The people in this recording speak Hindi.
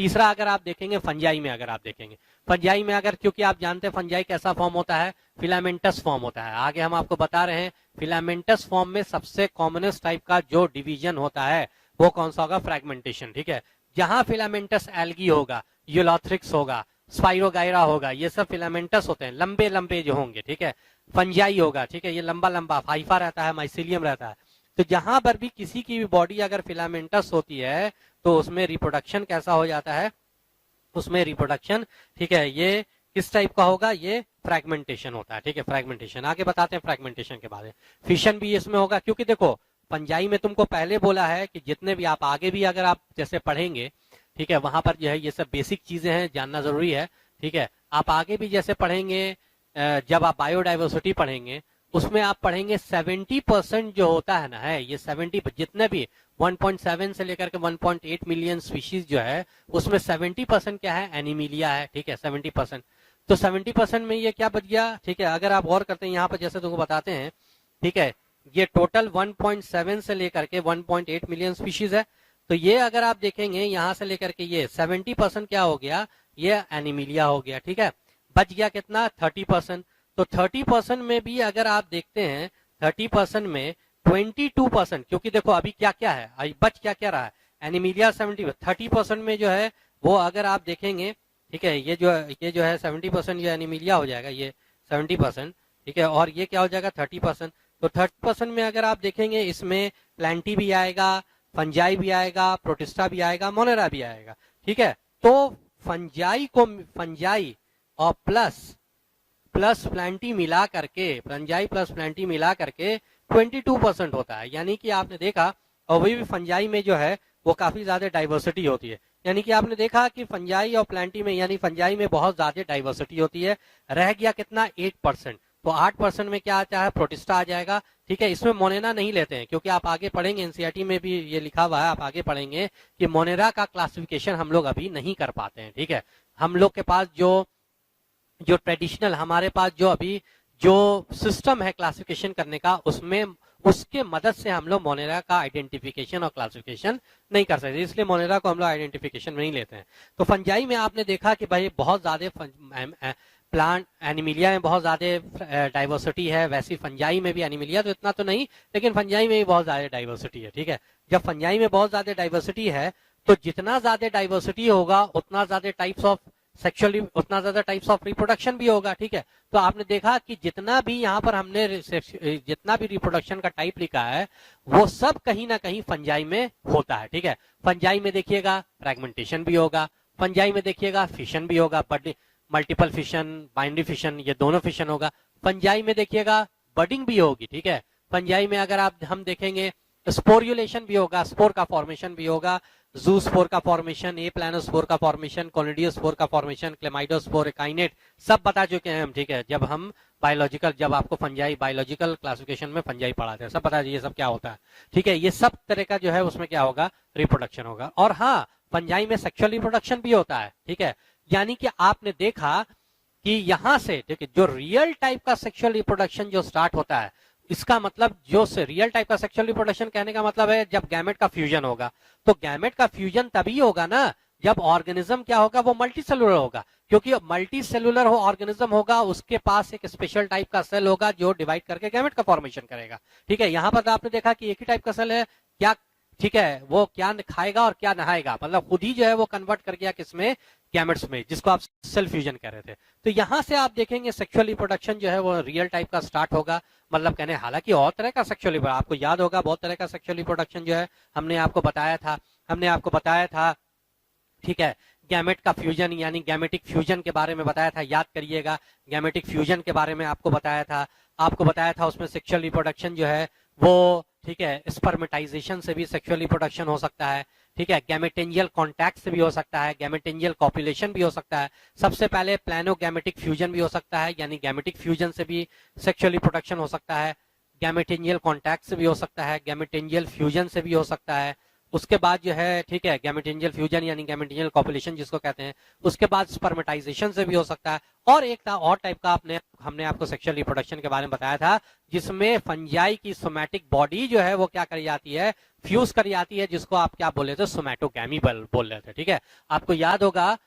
तीसरा अगर आप देखेंगे फंजाई में, अगर आप देखेंगे फंजाई में, अगर क्योंकि आप जानते हैं फंजाई कैसा फॉर्म होता है, फिलामेंटस फॉर्म होता है। आगे हम आपको बता रहे हैं फिलामेंटस फॉर्म में सबसे कॉमनेस्ट टाइप का जो डिवीजन होता है वो कौन सा होगा, फ्रैगमेंटेशन। ठीक है, जहां फिलामेंटस एल्गी होगा, यूलोथ्रिक्स होगा, स्पाइरोगायरा होगा, ये सब फिलामेंटस होते हैं, लंबे लंबे जो होंगे। ठीक है, फंजाई होगा, ठीक है, ये लंबा लंबा फाइफा रहता है, माइसिलियम रहता है। तो जहां पर भी किसी की भी बॉडी अगर फिलामेंटस होती है तो उसमें रिप्रोडक्शन कैसा हो जाता है, उसमें रिप्रोडक्शन, ठीक है, ये किस टाइप का होगा, ये फ्रैगमेंटेशन होता है। ठीक है, फ्रैगमेंटेशन आगे बताते हैं फ्रैगमेंटेशन के बारे में। फिशन भी इसमें होगा, क्योंकि देखो फंजाई में तुमको पहले बोला है कि जितने भी आप आगे भी अगर आप जैसे पढ़ेंगे, ठीक है, वहां पर जो है ये सब बेसिक चीजें हैं, जानना जरूरी है। ठीक है, आप आगे भी जैसे पढ़ेंगे, जब आप बायोडाइवर्सिटी पढ़ेंगे उसमें आप पढ़ेंगे 70% जो होता है ना, है ये 70, जितने भी 1.7 से लेकर के 1.8 मिलियन स्पीशीज जो है उसमें 70% क्या है, एनिमिलिया है। ठीक है, 70%। तो 70% में ये क्या बच गया, ठीक है, अगर आप गौर करते हैं यहाँ पर जैसे तुमको बताते हैं, ठीक है, ये टोटल 1.7 से लेकर के 1.8 मिलियन स्पीशीज है। तो ये अगर आप देखेंगे यहां से लेकर के ये 70% क्या हो गया, ये एनिमिलिया हो गया। ठीक है, बच गया कितना, 30%। तो 30% में भी अगर आप देखते हैं 30% में 22%, क्योंकि देखो अभी क्या क्या है, अभी बच क्या क्या रहा है, एनिमिलिया 70, 30% में जो है वो अगर आप देखेंगे, ठीक है, ये जो है 70% ये एनिमिलिया हो जाएगा, ये 70%। ठीक है, और ये क्या हो जाएगा 30%। तो 30% में अगर आप देखेंगे इसमें प्लांटी भी आएगा, फंजाई भी आएगा, प्रोटिस्टा भी आएगा, मोनेरा भी आएगा। ठीक है, तो फंजाई और प्लस प्लांटी मिला करके, फंजाई प्लस प्लांटी मिला करके 22% होता है। यानी कि आपने देखा, और वही भी फंजाई में जो है वो काफी ज्यादा डाइवर्सिटी होती है। यानी कि आपने देखा कि फंजाई और प्लांटी में, यानी फंजाई में बहुत ज्यादा डाइवर्सिटी होती है। रह गया कितना, 8%। तो 8% में क्या आता है, प्रोटिस्टा आ जाएगा। ठीक है, इसमें मोनेरा नहीं लेते हैं, क्योंकि आप आगे पढ़ेंगे एनसीईआरटी में भी ये लिखा हुआ है, आप आगे पढ़ेंगे कि मोनेरा का क्लासिफिकेशन हम लोग अभी नहीं कर पाते हैं। ठीक है, हम लोग के पास जो ट्रेडिशनल, हमारे पास जो अभी जो सिस्टम है क्लासिफिकेशन करने का, उसमें उसके मदद से हम लोग मोनेरा का आइडेंटिफिकेशन और क्लासिफिकेशन नहीं कर सकते, इसलिए मोनेरा को हम लोग आइडेंटिफिकेशन में नहीं लेते हैं। तो फंजाई में आपने देखा कि भाई बहुत ज्यादा प्लांट, एनिमिलिया में बहुत ज्यादा डाइवर्सिटी है, वैसी फंजाई में भी, एनिमिलिया तो इतना तो नहीं, लेकिन फंजाई में भी बहुत ज्यादा डाइवर्सिटी है। ठीक है, जब फंजाई में बहुत ज्यादा डाइवर्सिटी है तो जितना ज्यादा डाइवर्सिटी होगा उतना ज्यादा टाइप्स ऑफ सेक्सुअली, उतना ज्यादा टाइप्स ऑफ रिप्रोडक्शन भी होगा। ठीक है, तो आपने देखा कि जितना भी यहाँ पर हमने जितना भी रिप्रोडक्शन का टाइप लिखा है वो सब कहीं ना कहीं फंजाई में होता है। ठीक है, फंजाई में देखिएगा फ्रैगमेंटेशन भी होगा, फंजाई में देखिएगा फिशन भी होगा, मल्टीपल फिशन, बाइनरी फिशन, ये दोनों फिशन होगा। फंजाई में देखिएगा बडिंग भी होगी। ठीक है, फंजाई में अगर हम देखेंगे स्पोर्युलेशन भी होगा, स्पोर का फॉर्मेशन भी होगा, जू स्पोर का फॉर्मेशन, ए प्लानोस्पोर का फॉर्मेशन, कोनिडियोस्पोर का फॉर्मेशन, क्लेमाइडोस्पोर, एकाइनेट, सब बता चुके हैं हम। ठीक है, जब हम बायोलॉजिकल, जब आपको फंजाई बायोलॉजिकल क्लासिफिकेशन में फंजाई पढ़ाते हैं, सब बता दीजिए सब क्या होता है। ठीक है, ये सब तरह का जो है उसमें क्या होगा, रिप्रोडक्शन होगा। और हाँ, फंजाई में सेक्सुअल रिप्रोडक्शन भी होता है। ठीक है, यानी कि आपने देखा कि यहां से देखिए जो रियल टाइप का सेक्सुअल रिप्रोडक्शन जो स्टार्ट होता है, इसका मतलब जो रियल टाइप का सेक्सुअल रिप्रोडक्शन कहने का मतलब है जब गैमेट का फ्यूजन होगा। तो गैमेट का फ्यूजन तभी होगा ना जब ऑर्गेनिज्म क्या होगा, वो मल्टी सेलुलर होगा, क्योंकि मल्टी सेलुलर हो ऑर्गेनिज्म होगा, उसके पास एक स्पेशल टाइप का सेल होगा जो डिवाइड करके गैमेट का फॉर्मेशन करेगा। ठीक है, यहां पर आपने देखा कि एक ही टाइप का सेल है क्या, ठीक है, वो क्या खाएगा और क्या नहाएगा, मतलब खुद ही जो है वो कन्वर्ट कर गया किसमें, गैमेट्स में, जिसको आप सेल फ्यूजन कह रहे थे। तो यहां से आप देखेंगे सेक्सुअल रिप्रोडक्शन जो है वो रियल टाइप का स्टार्ट होगा। मतलब कहने, हालांकि और तरह का सेक्सुअल, आपको याद होगा बहुत तरह का सेक्सुअल रिप्रोडक्शन जो है हमने आपको बताया था। ठीक है, गैमेट का फ्यूजन यानी गैमेटिक फ्यूजन के बारे में बताया था, याद करिएगा, गैमेटिक फ्यूजन के बारे में आपको बताया था उसमें सेक्सुअल रिप्रोडक्शन जो है वो, ठीक है, स्पर्मेटाइजेशन से भी सेक्सुअल रिप्रोडक्शन हो सकता है। ठीक है, गैमेटेंजियल कॉन्टैक्ट से भी हो सकता है, गैमेटेंजियल कॉपुलेशन भी हो सकता है, सबसे पहले प्लानोगैमेटिक फ्यूजन भी हो सकता है, यानी गैमेटिक फ्यूजन से भी सेक्सुअल रिप्रोडक्शन हो सकता है, गैमेटेंजियल कॉन्टैक्ट से भी हो सकता है, गैमेटेंजियल फ्यूजन से भी हो सकता है, उसके बाद जो है ठीक है गैमेटेंजियल फ्यूजन यानी गैमेटेंजियल कॉपुलेशन जिसको कहते हैं, उसके बाद स्पर्मेटाइजेशन से भी हो सकता है। और एक था और टाइप का हमने आपको सेक्सुअल रिप्रोडक्शन के बारे में बताया था, जिसमें फंजाई की सोमैटिक बॉडी जो है वो क्या करी जाती है, फ्यूज करी जाती है, जिसको आप क्या बोल रहे थे, सोमैटोगैमी बोल रहे थे। ठीक है, आपको याद होगा